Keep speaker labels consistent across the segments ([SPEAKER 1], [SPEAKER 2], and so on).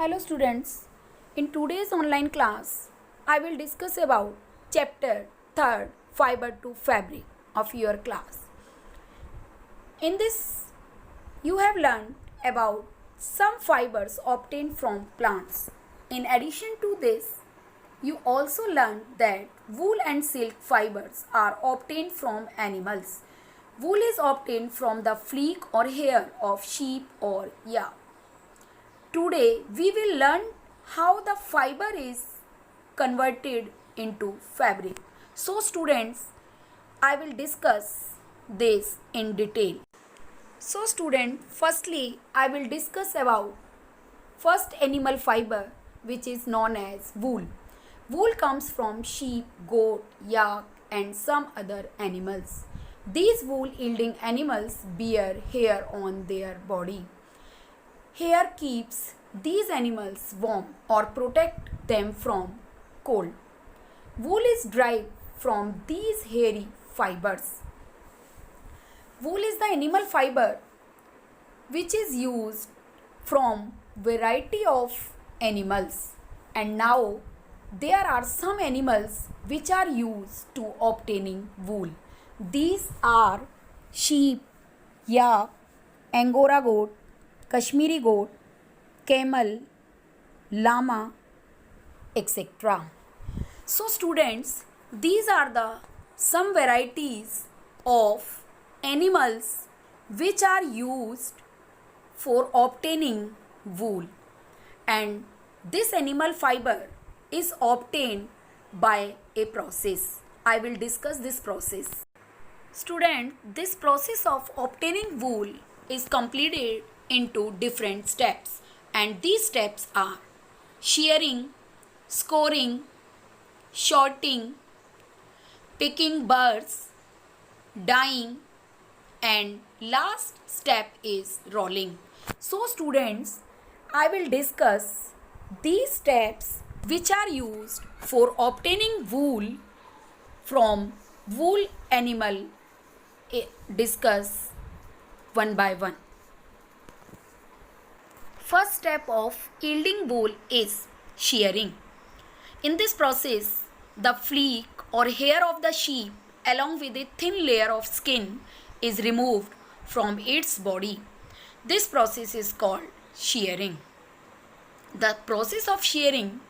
[SPEAKER 1] Hello students, in today's online class, I will discuss about chapter 3rd Fiber to Fabric of your class. In this, you have learned about some fibers obtained from plants. In addition to this, you also learned that wool and silk fibers are obtained from animals. Wool is obtained from the fleece or hair of sheep or yak. Today we will learn how the fiber is converted into fabric. So students, I will discuss this in detail. So student, firstly I will discuss about first animal fiber, which is known as wool. Wool comes from sheep, goat, yak and some other animals. These wool yielding animals bear hair on their body. Hair keeps these animals warm or protect them from cold. Wool is derived from these hairy fibers. Wool is the animal fiber which is used from variety of animals, and now there are some animals which are used to obtaining wool. These are sheep, yak, Angora goat, Kashmiri goat, camel, llama, etc. So students, these are the some varieties of animals which are used for obtaining wool, and this animal fiber is obtained by a process. I will discuss this process. Student, this process of obtaining wool is completed into different steps, and these steps are shearing, scoring, sorting, picking burrs, dyeing, and last step is rolling. So students, I will discuss these steps which are used for obtaining wool from wool animal. Discuss one by one. First step of yielding wool is shearing. In this process, the fleece or hair of the sheep along with a thin layer of skin is removed from its body. This process is called shearing. The process of shearing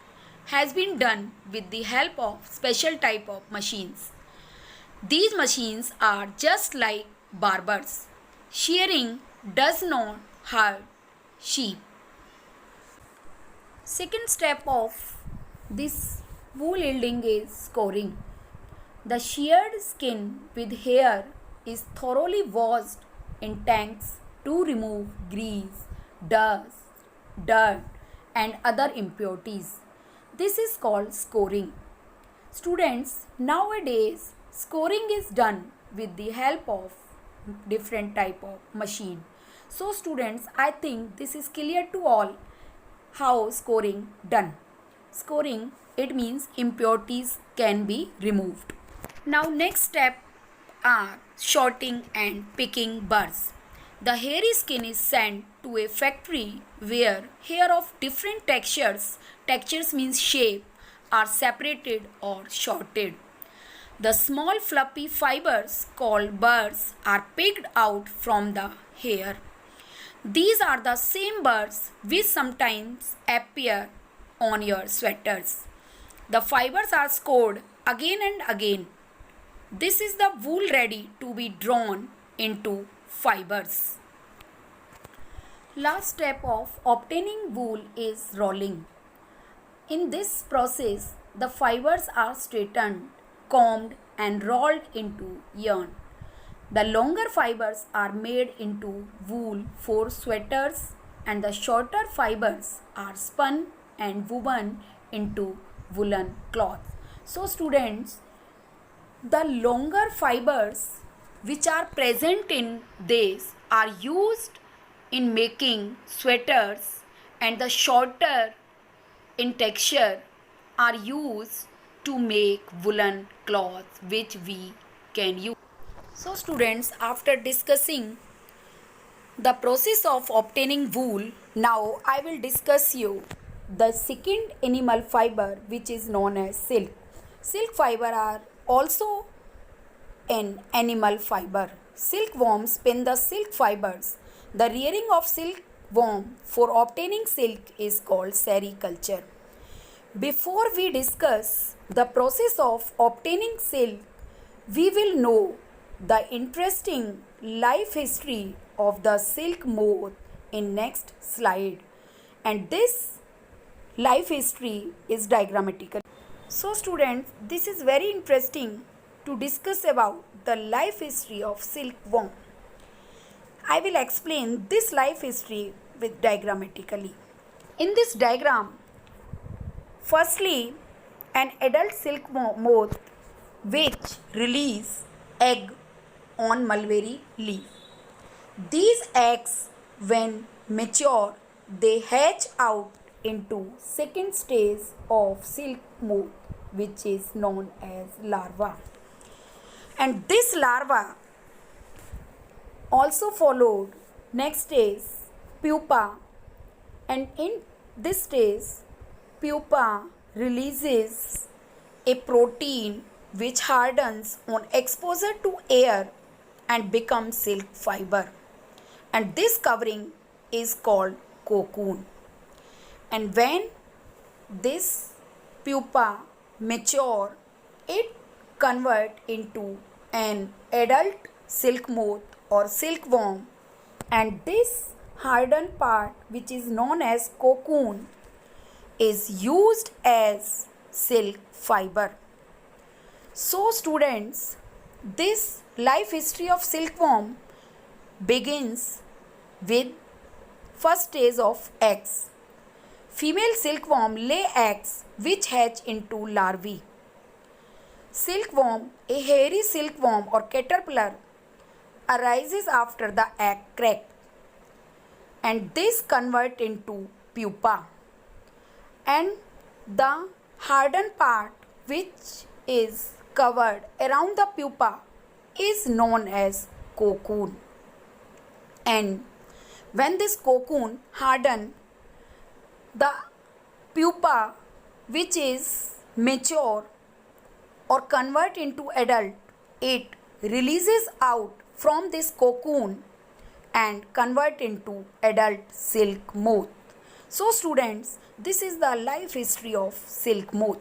[SPEAKER 1] has been done with the help of special type of machines. These machines are just like barbers. Shearing does not hurt sheep. Second step of this wool yielding is scoring. The sheared skin with hair is thoroughly washed in tanks to remove grease, dust, dirt and other impurities. This is called scoring. Students, nowadays scoring is done with the help of different type of machine. So students, I think this is clear to all how scoring done. Scoring, it means impurities can be removed. Now next step are sorting and picking burrs. The hairy skin is sent to a factory where hair of different textures means shape, are separated or sorted. The small fluffy fibers called burrs are picked out from the hair. These are the same burrs which sometimes appear on your sweaters. The fibers are scored again and again. This is the wool ready to be drawn into fibers. Last step of obtaining wool is rolling. In this process, the fibers are straightened, combed and rolled into yarn. The longer fibers are made into wool for sweaters, and the shorter fibers are spun and woven into woolen cloth. So students, the longer fibers which are present in this are used in making sweaters, and the shorter in texture are used to make woolen cloths which we can use. So students, after discussing the process of obtaining wool, now I will discuss you the second animal fiber, which is known as silk. Silk fiber are also an animal fiber. Silkworms spin the silk fibers. The rearing of silkworm for obtaining silk is called sericulture. Before we discuss the process of obtaining silk, we will know the interesting life history of the silk moth in next slide. And this life history is diagrammatical. So students, this is very interesting to discuss about the life history of silkworm. I will explain this life history with diagrammatically. In this diagram, firstly, an adult silk moth which release egg on mulberry leaf. These eggs, when mature, they hatch out into second stage of silk moth, which is known as larva. And this larva also followed next stage pupa, and in this stage pupa releases a protein which hardens on exposure to air and becomes silk fiber, and this covering is called cocoon. And when this pupa mature, it convert into an adult silk moth or silkworm, and this hardened part, which is known as cocoon, is used as silk fiber. So students, this life history of silkworm begins with first stage of eggs. Female silkworm lay eggs which hatch into larvae. Silkworm, a hairy silkworm or caterpillar, arises after the egg crack, and this convert into pupa, and the hardened part which is covered around the pupa is known as cocoon. And when this cocoon harden, the pupa which is mature or convert into adult, it releases out from this cocoon and convert into adult silk moth. So students, this is the life history of silk moth.